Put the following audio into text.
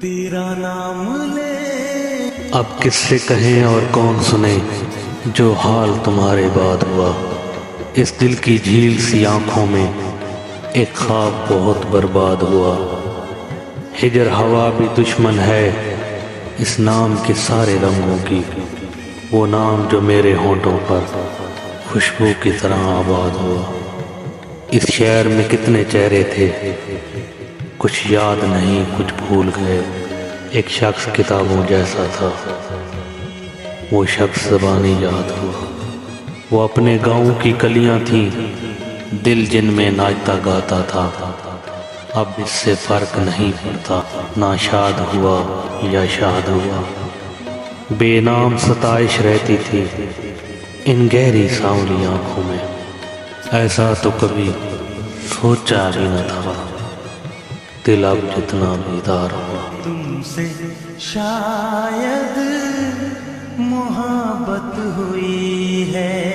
تیرا نام لے اب کس سے کہیں اور کون سنے جو حال تمہارے بعد ہوا. اس دل کی جھیل سی آنکھوں میں ایک خواب بہت برباد ہوا. ہجر ہوا بھی دشمن ہے اس نام کے سارے رنگوں کی. وہ نام جو میرے ہونٹوں پر خوشبو کی طرح آباد ہوا. اس شہر میں کتنے چہرے تھے کچھ یاد نہیں کچھ بھول گئے. ایک شخص کتابوں جیسا تھا وہ شخص زبانی یاد ہوا. وہ اپنے گاؤں کی کلیاں تھیں دل جن میں ناچتا گاتا تھا. اب اس سے فرق نہیں پڑتا نہ شاد ہوا یا شاد ہوا. بے نام ستائش رہتی تھی ان گہری سانولی آنکھوں میں. ایسا تو کبھی سوچا بھی نہ تھا دل اب جتنا بیدار ہوا. تم سے شاید محبت ہوئی ہے.